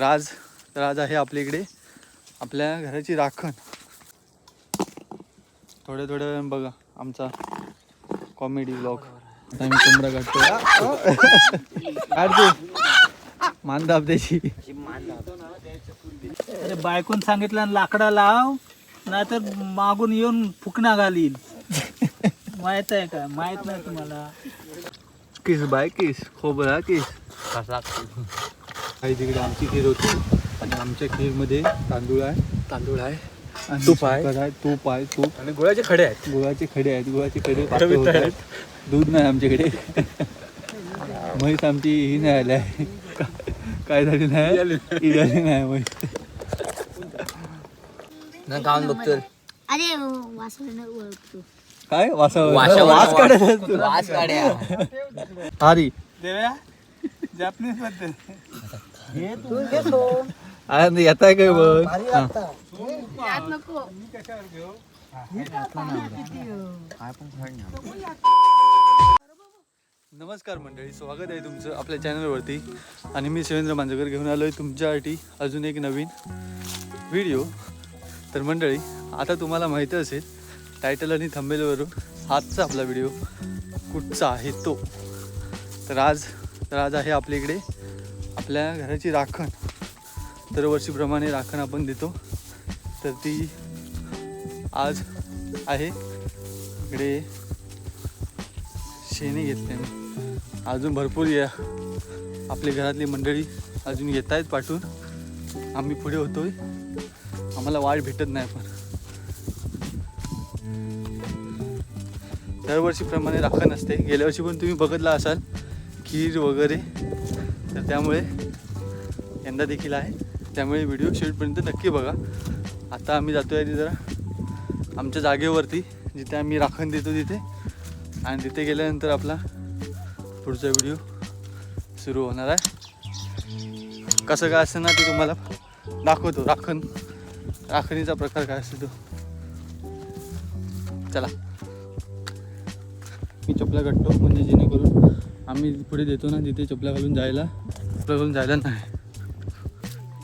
राज आहे आपल्या इकडे, आपल्या घराची राखण. थोडे बघा आमचा कॉमेडी ब्लॉग. आता मी कोंबडा काढतो. काढते मान दाब त्याची. अरे बायकोन सांगितलं लाकडा लाव, नाहीतर मागून येऊन फुकणा घालील. माहित आहे का? माहित नाही तुम्हाला? किस बाय किस खोबरा किस काही तिकडे आमची खीर होती आणि आमच्या खीरमध्ये तांदूळ आहे आणि तूप आहे आणि गुळाचे खडे आहेत. गुळाचे खडे आहेत. दूध नाही आमच्याकडे. म्हैस आमची ही नाही आली, काय झाली नाही म्हैस. गाऊन बघतो. अरे वासराने ओळखतो. काय वास हारी देव्या जॅपनीज बद्दल येत आहे काय बघ. नको. नमस्कार मंडळी, स्वागत आहे तुमचं आपल्या चॅनलवरती. आणि मी शिवेंद्र मांजकर घेऊन आलो आहे तुमच्यासाठी अजून एक नवीन व्हिडिओ. तर मंडळी, आता तुम्हाला माहिती असेल टायटल आणि थंबनेलवरून आजचा आपला व्हिडिओ कुठचा आहे तो. तर आज आहे आपल्या इकडे, आपल्या घराची राखण. दरवर्षीप्रमाणे राखण आपण देतो, तर ती आज आहे इकडे. शेणी घेतले मी. अजून भरपूर आपली घरातली मंडळी अजून येत आहेत पाठवून. आम्ही पुढे होतोय, आम्हाला वाढ भेटत नाही. पण दरवर्षीप्रमाणे राखण असते. गेल्या वर्षी पण तुम्ही बघितला असाल खीर वगैरे, तर त्यामुळे यंदा देखील आहे. त्यामुळे व्हिडिओ शेवटपर्यंत नक्की बघा. आता आम्ही जातो आहे जरा आमच्या जागेवरती, जिथे आम्ही राखण देतो तिथे. आणि तिथे गेल्यानंतर आपला पुढचा व्हिडिओ सुरू होणार आहे. कसं काय असतं ना ते तुम्हाला दाखवतो. राखणीचा प्रकार काय असतो तो. चला, मी चपला काढतो, म्हणजे जेणेकरून आम्ही पुढे देतो ना तिथे चपला घालून जायला नाही.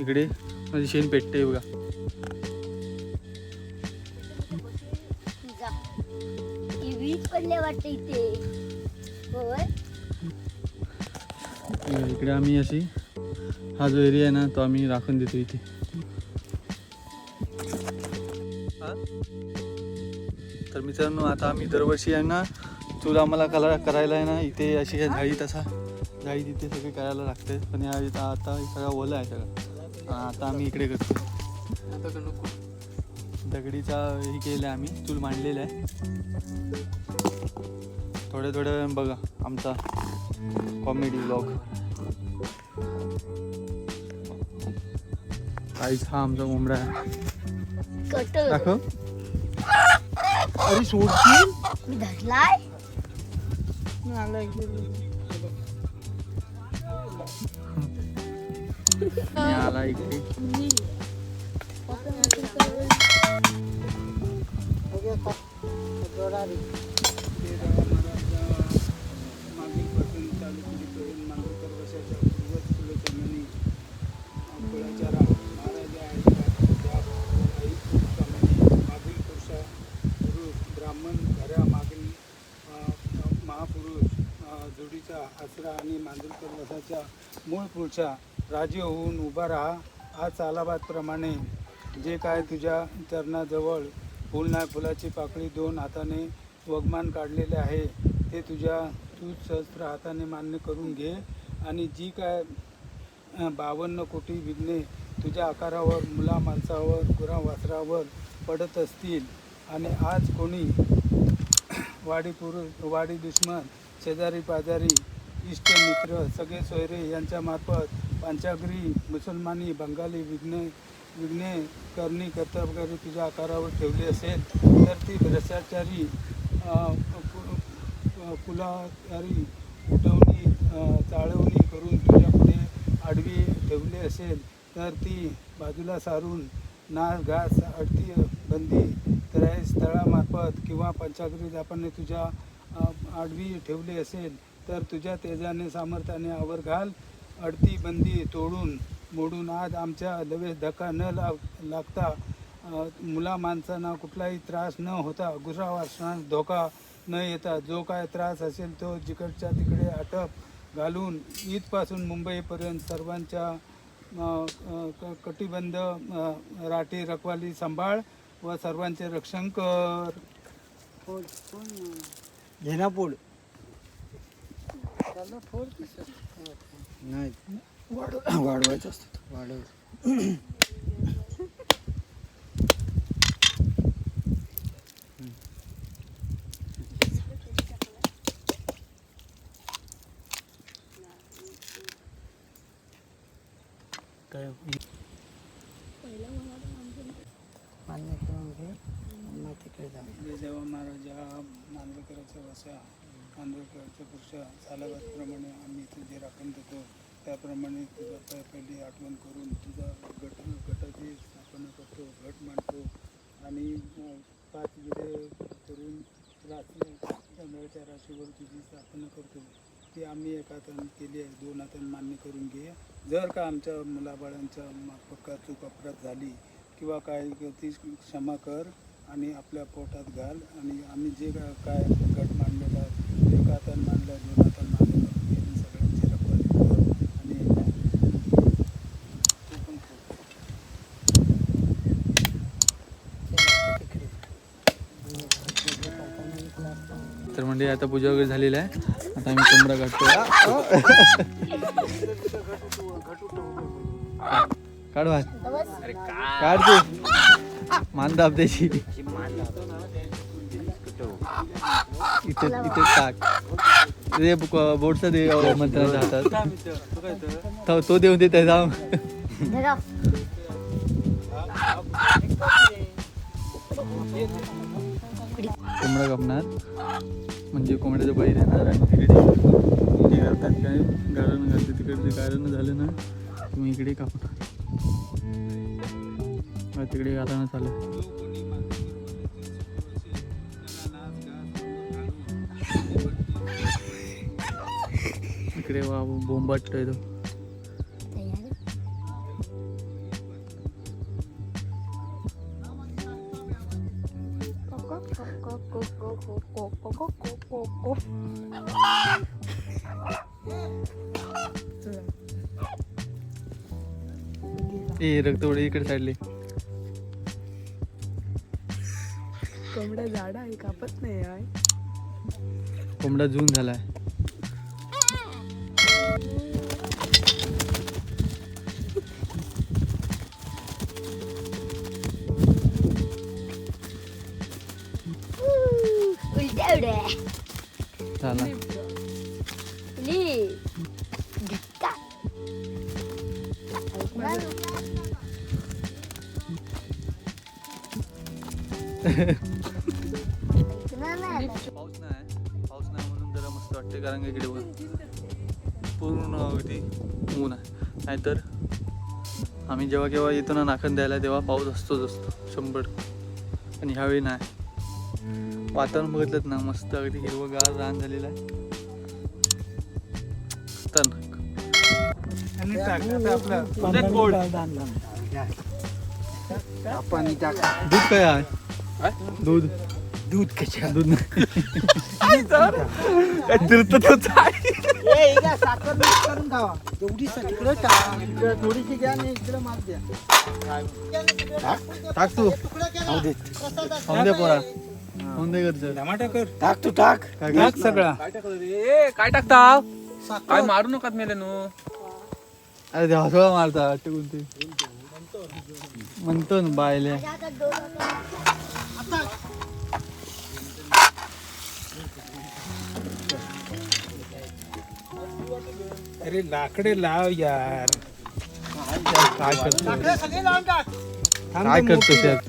इकडे माझी शेण पेटते बघा. वीज पडले वाटते इथे. इकडे आम्ही अशी हा जो एरिया आहे ना तो आम्ही राखून देतो इथे. तर मित्रांनो, आता आम्ही दरवर्षी आहे ना चूल आम्हाला करायला आहे ना इथे अशी झाडी तिथे सगळे करायला लागते. पण आता सगळा ओला आहे सगळं. आता आम्ही इकडे करतो. दगडीचा हे केलं आहे आम्ही, चूल मांडलेला आहे. थोडे बघा आमचा कॉमेडी ब्लॉग. काहीच हा आमचा कोंबडा आहे. दाखव. अरे सोडशील. मी धरलाय. आला इकडे. मागीलपासून चालू पिढीपर्यंत मांजरकर वंशाच्या पूर्वज कुलकर्णी कुळाच्या महाराजा मागील पुरुष ब्राह्मण घरा मागील महापुरुष जोडीचा आसरा आणि मांजरकर वंशाच्या मूळ पुरुषा राजे होऊन उभा राहा. आज चालाबादप्रमाणे जे काय तुझ्या चरणाजवळ फुल नाही फुलाची पाकळी 2 हाताने वगमान काढलेले आहे ते तूच सहस्त्र हाताने मान्य करून घे. आणि जी काय 52 कोटी विघ्ने तुझ्या आकारावर, मुला माणसावर, गुरा वासरावर पडत असतील आणि आज कोणी वाडी दुश्मन, शेजारी पाजारी, इष्ट मित्र, सगळे सोयरे यांच्यामार्फत पंचाग्री, मुसलमानी, बंगाली विघ्ने करणी कर्तव्यकारी तुझ्या आकारावर ठेवली असेल तर ती भ्रष्टाचारी, कुलाचारी, उठवणी, चाळवणी करून तुझ्या पुढे आडवी ठेवली असेल तर ती बाजूला सारून नाश घास अडती बंदी त्रय स्थळामार्फत किंवा पंचाग्री जापाने तुझ्या आडवी ठेवली असेल तर तुझ्या तेजाने सामर्थ्याने आवर घाल. अडती बंदी तोडून मोडून आज आमच्या लवेस धक्का न लागता मुला माणसांना कुठलाही त्रास न होता गुजरा वाचनास धोका न येता जो काय त्रास असेल तो जिकडच्या तिकडे आटप घालून ईदपासून मुंबईपर्यंत सर्वांच्या कटिबंध राठी रखवाली सांभाळ व सर्वांचे रक्षण कर. घेना पोड नाही वाढवायचं असतं वाढव. काय जेव्हा महाराजा नांदुरकरांच्या वसा नांदुरकरांच्या पुरुषा सालाबादप्रमाणे आम्ही तुझे राखण देतो त्याप्रमाणे तुझा पहिली आठवण करून तुझा गटाची स्थापना करतो घट मांडतो आणि 5 विधे करून रात्री चंद्राच्या राशीवर तुझी स्थापना करतो. ती आम्ही एका हाताने केली आहे 2 हाताने मान्य करून घे. जर का आमच्या मुलाबाळांच्या पक्का चूक अपराध झाली किंवा काय ती क्षमा कर आणि आपल्या पोटात घाल आणि आम्ही जे काय गट मांडलेला एका हाताने मांडला 2 हाताने मांडलेला यांनी सगळ्यांची रखवाली कर आणि तू पण तर म्हणजे आता पूजा वगैरे झालेली आहे. आता आम्ही कोंबडा काढतो. काढ भात काढ तू मान दाब त्याची इथे इथे टाक ते बोटचा दे मंत्राच्या हातात तो देऊन दे त्याचा कोंबडा कापणार म्हणजे कोंबड्याचं बाहेर येणार आणि तिकडे जे करतात काय गाळण घालते तिकडे गाळण झालं ना तुम्ही इकडे कापणार तिकडे गाळणं चालू इकडे वा बोंबाटतोय तो ए रक्त उडे इकडे साडले कोंबड्या झाड आहे कापत नाही आहे कोंबडा जून झालाय उलट्या उड्या झाला धक्का पाऊस नाही म्हणून जरा मस्त वाटते कारण का इकडे पूर्ण अगदी ऊन आहे नाहीतर आम्ही जेव्हा केव्हा येतो ना नाखन द्यायला तेव्हा पाऊस असतोच असतो 100. आणि ह्यावेळी नाही वातावरण बघितलं ना मस्त अगदी हिरवगार रान झालेलं आहे आणि टाकतात आपलं दूध काय आहे दूध दूध कशा दूध साखर मिक्स करून खावा एवढी तिकडे टाक थोडीशी घ्या आणि इकडे माप द्या टाक तू होऊन दे पोरा होऊन दे घरचं टमाटा कर टाक तू टाक टाक सगळा काय टाकता काय मारू नका मेले नो अरे हसवा मारता वाटते कोणते म्हणतो ना बायले अरे लाकडे लाव यार काय करतोस यार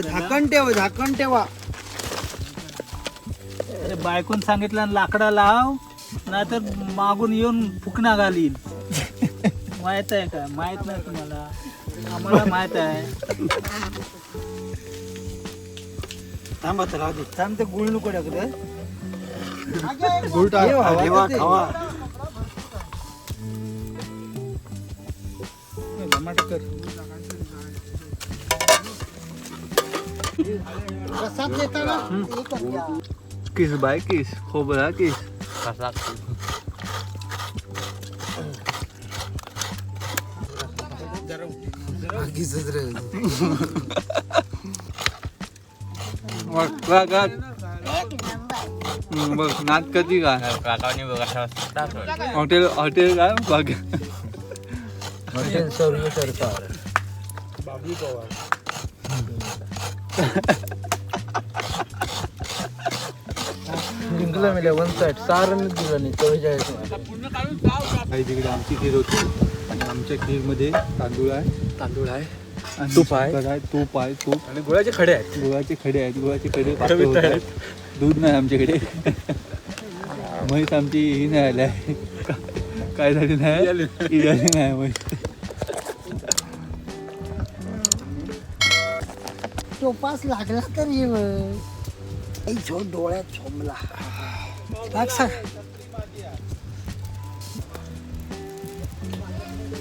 तू झाकण ठेवा अरे बायकून सांगितलं लाकडा लाव नाहीतर मागून येऊन फुकणा घालील माहित आहे का माहित नाही तुम्हाला आम्हाला माहित आहे थांबा तर राहू दे थांब ते गुळ नको टाकत गुळ टाक खावा टमाटर कर. प्रसाद देताना हे करूया. किस बाय किस खोबरा किस. एक नंबर. बघ नाच कधी काय काकाने बघा हॉटेल हॉटेल काय बघ. सर्व सरकार बाबू पवार. जिंकलं मी 1 साईड 6 रन दिलं नाही 44. काही तिकडे आमची खीर होती आणि आमच्या खीरमध्ये तांदूळ आहे आणि तूप आहे. साखर तूप आहे तूप आणि गुळाचे खडे आहेत. गुळाचे खडे पातळ होत आहेत. दूध नाही आमच्याकडे. म्हैस आमची ही नाही आली आहे. काय झाली नाही इजाली नाही म्हैस. टोपास लागला तर ये डोळ्यात झोंबला. लाग सांग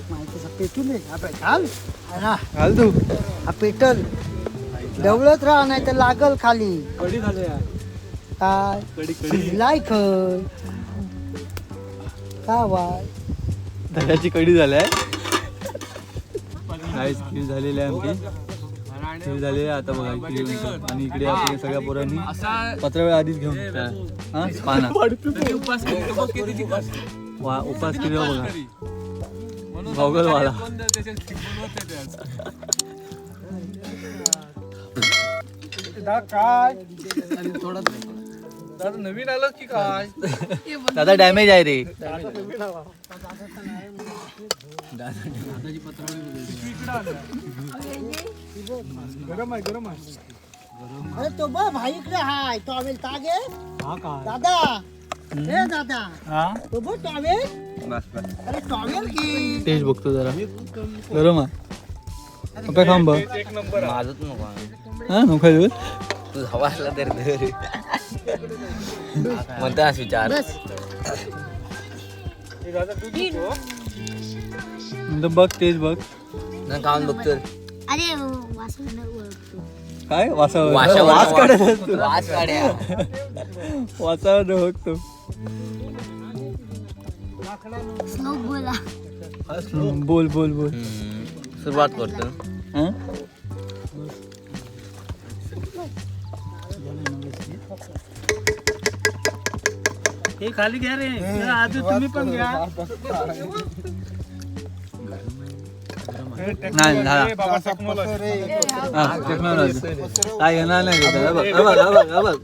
माहितीचा पेटून आहे. आपण घाल ना घाल तू. हा पेटल डवळत राहा नाही तर लागल खाली. कडी झाले काय कडी शिजलाय खय का वाय दह्याची कडी झाली आहे. काहीच खीर झालेली आहे आमची. खीर झालेली आहे आता बघा खीर नंतर. आणि इकडे आपल्या सगळ्या पोरांनी पत्रावेळ आधीच घेऊन हा पाना उपास उपास केला बघा. गॉगलवाला. काय दादा नवीन आलं की काय? दादा डॅमेज आहे रे. गरम आहे. अरे तो बघ भाई इकडे हाय टॉवेल तागे दादा ए दादा तो बघ टॉवेल. अरे टॉवेल की टेस्ट बघतो जरा. गरम आहे. आता खांब माझंच नको हा नको आहे. तू हवा असला तर म्हणतास विचार. बस. बघ टेस्ट बघ. खाऊन बघतो. अरे वासना ओळखतो. काय वासावर वासावर वास काढत असतो. वास काढ्या. वासावर बघतो. स्लो बोला. बोल बोल बोल. सुरुवात करतो. हा? हे खाली घ्या रे आधी तुम्ही पण घ्या. नाही झाला. बाबा रे हा, टेक्नॉलॉजी. काय घेणार नाही ते त्याला. बघ हा बघ, हा बघ, हा बघ.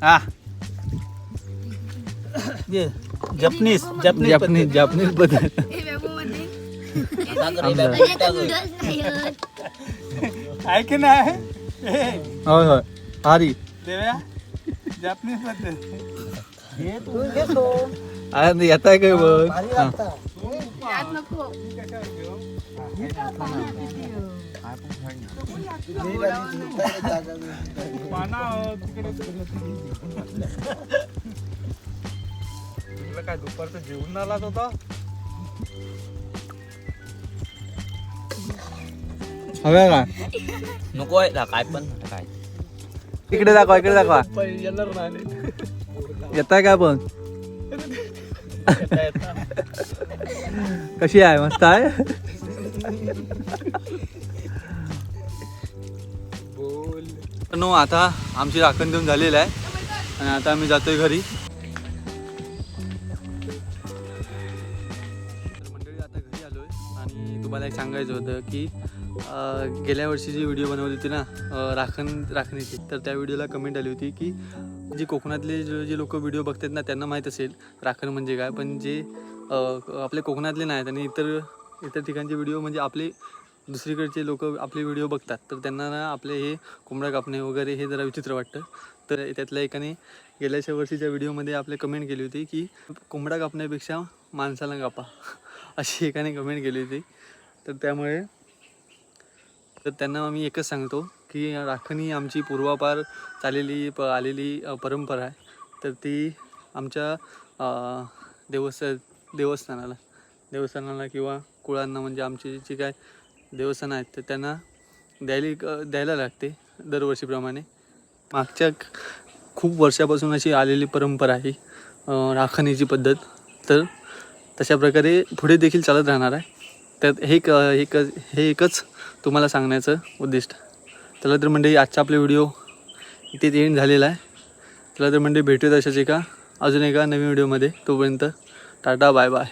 हा जपनीस जपनीस बदल. आहे की नाही. होय होय हारी. देव्या जपनीस मध्ये हे तू घेतो अरे येत आहे काय बघ. भारी हा. लागतं. काय दुपारचं जेवण आलाच होता. हव्या का नको आहे काय पण काय. इकडे दाखवा येत आहे काय पण. कशी आहे मस्त आहे. नो आता आमची राखण देऊन झालेली आहे आणि आता आम्ही जातोय घरी. मंडळी आता घरी आलोय आणि तुम्हाला एक सांगायचं होतं की गेल्या वर्षी जी व्हिडिओ बनवली होती ना राखणीची, तर त्या व्हिडिओला कमेंट आली होती की जी कोकणातले जे लोक व्हिडिओ बघतात ना त्यांना माहीत असेल राखण म्हणजे काय, पण जे आपले कोकणातले नाहीत आणि इतर ठिकाणचे व्हिडिओ म्हणजे आपले दुसरीकडचे लोक आपले व्हिडिओ बघतात तर त्यांना ना आपले हे कोंबडा कापणे वगैरे हे जरा विचित्र वाटतं. तर त्यातल्या एकाने गेल्याच्या वर्षीच्या व्हिडिओमध्ये आपले कमेंट केली होती की कोंबडा कापण्यापेक्षा माणसाला कापा अशी एकाने कमेंट केली होती. तर त्यामुळे तर त्यांना मी एकच सांगतो की राखण ही आमची पूर्वापार आलेली परंपरा आहे. तर ती आमच्या देवस्थानाला किंवा कुळांना म्हणजे आमचे जे काय देवस्थान आहेत तर त्यांना द्यायला लागते दरवर्षीप्रमाणे. मागच्या खूप वर्षापासून अशी आलेली परंपरा आहे राखणीची पद्धत. तर तशा प्रकारे पुढे देखील चालत राहणार आहे. तर हे एकच तुम्हाला सांगण्याचं उद्दिष्ट. चला तर मंडळी, आजचा आपला व्हिडिओ इथेच एंड झालेला आहे. चला तर मंडळी, भेटूयात अशाच अजून एका नवीन व्हिडिओमध्ये. तोपर्यंत टाटा, बाय बाय.